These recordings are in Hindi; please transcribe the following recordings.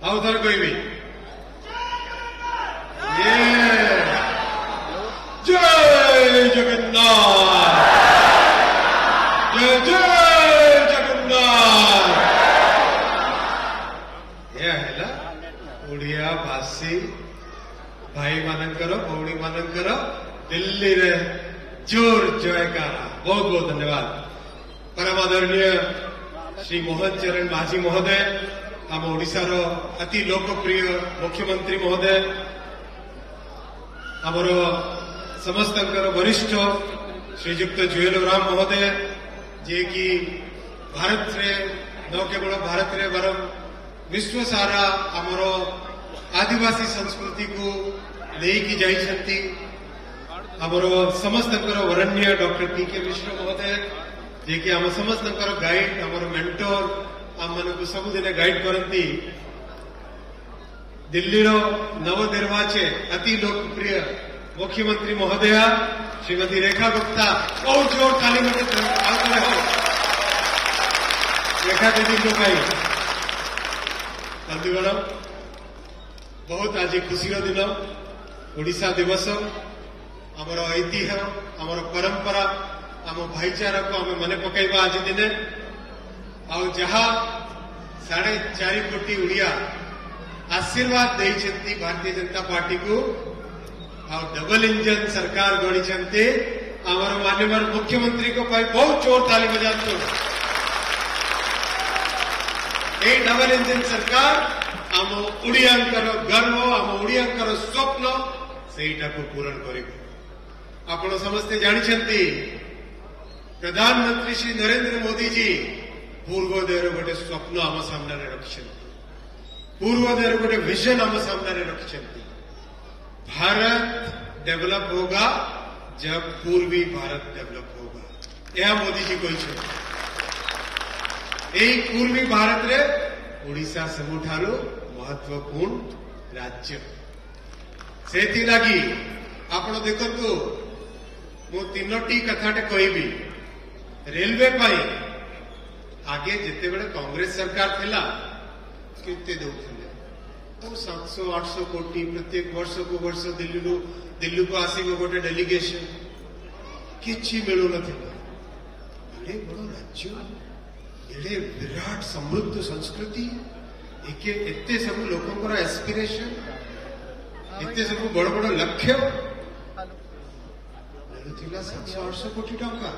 ଆଉ ଥରେ କହିବି ଜୟ ଜଗନ୍ନାଥ, ଜୟ ଜୟ ଜଗନ୍ନାଥ। ଏହା ହେଲା ଓଡ଼ିଆ ଭାଷୀ ଭାଇ ମାନଙ୍କର ଭଉଣୀ ମାନଙ୍କର ଦିଲ୍ଲୀରେ जोर जयकारा। बहुत बहुत धन्यवाद। परम आदरणीय श्री मोहन चरण माझी महोदय, आम ओडिशार अति लोकप्रिय मुख्यमंत्री महोदय, आमर समस्त वरिष्ठ श्रीजुक्त जुएल राम महोदय, जे कि भारत रे न केवल भारत रे बरं विश्व सारा आमर आदिवासी संस्कृति को लेकी जाइछंती। आमर समस्त वरण्य डॉक्टर पीके मिश्र महोदय, जे कि आम समस्त गाइड आमर मेंटोर आम मान सबुदिन गाइड करती। दिल्ली नवनिर्वाचित अति लोकप्रिय मुख्यमंत्री महोदया श्रीमती रेखा गुप्ता, बहुत जोर ताली हो रेखा दीदी को भाई बंधुगण, बहुत आज खुशी दिन ओडिशा दिवस। आमर ऐतिह्य आमर परंपरा आम भाईचारा को आम मन पकईवा आज दिने आउ जहा 4.5 कोटी उड़िया आशीर्वाद देइछंती भारतीय जनता पार्टी को आउ डबल इंजन सरकार गढ़ी आमर माननीय मुख्यमंत्री को पाई बहुत जोर ताली बजातो। ए डबल इंजन सरकार आम उड़ियांकर गर्व आम उड़ियांकर स्वप्न सेटा को पूरण करिबो। आपण समस्ते जानिछंती प्रधानमंत्री श्री नरेंद्र मोदी जी पूर्वोदयर गोटे स्वप्न आम सामने रखिछंती, पूर्वोदयर गोटे विजन आम सामने रखिछंती। भारत डेवलप होगा जब पूर्वी भारत डेवलप होगा, यह मोदी जी कहिछंती। एई पूर्वी भारत रे ओडिशा सबुठारो महत्वपूर्ण राज्य। सेति लागी आपण देखंतु मु 3टी कथाटे कहबी। रेलवे पाई आगे जिते बड़े कांग्रेस सरकार थिला केते दउथिले 700-800 कोटी प्रत्येक वर्ष को वर्ष दिल्ली को आसीबो गोटे डेलीगेशन, किछि मिलु नथिला। एडे बड़ो राज्य, एडे विराट समृद्ध संस्कृति, एके एते सब लोकंकर एस्पिरेशन, एते सब बड़ बड़ लक्ष्य 700-800 कोटी टंका।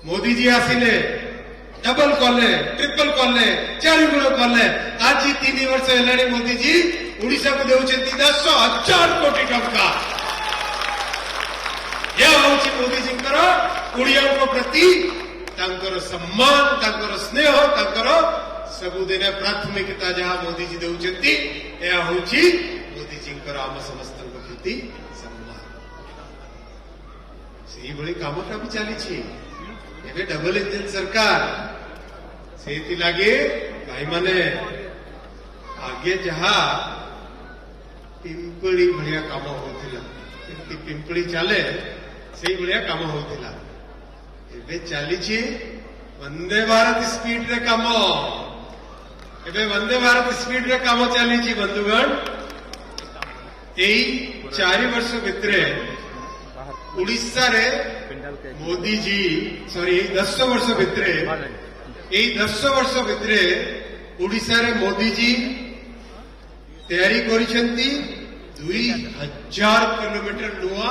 मोदी जी आसिले डबल कले, ट्रिपल कले, 4 गुण कले। आज 3 वर्ष हेलानी मोदी जी ओडिशा को देउछंती 10,000 कोटी टंका। यह होछि मोदी जी ओडिया प्रति तांकर सम्मान, तांकर स्नेह, तांकर सबुदिन प्राथमिकता जहाँ मोदी जी देउछंती, यह होछि मोदी जी आम समस्त प्रति सम्मान। से भली कामटा भी चली डबल इंजन सरकार। से लगे भाई माने आगे जहाँ पिंपली भाया कम होता, पिंपली चले से भाया कम होता। एबे चली वंदे भारत स्पीड रे कम, एबे वंदे भारत स्पीड रे कम चली। बंधुगण, यही 4 वर्ष भितरे उड़ीसा रे मोदी जी सॉरी 10 वर्ष भितरे, यही 10 वर्ष भितरे उड़ीसा रे मोदी जी तैयारी करिसेंती 2000 किलोमीटर नुआ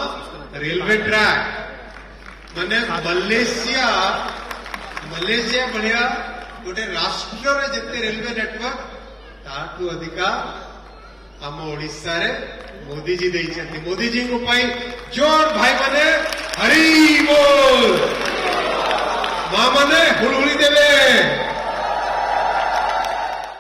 रेलवे ट्रैक। माने मलेशिया बढ़िया गोटे राष्ट्र रे जिते रेलवे नेटवर्क ताठू अधिका आम ओडिशा रे मोदी जी देइछंती। मोदी जी को पाई जोर भाई माने हरि बोल, मां माने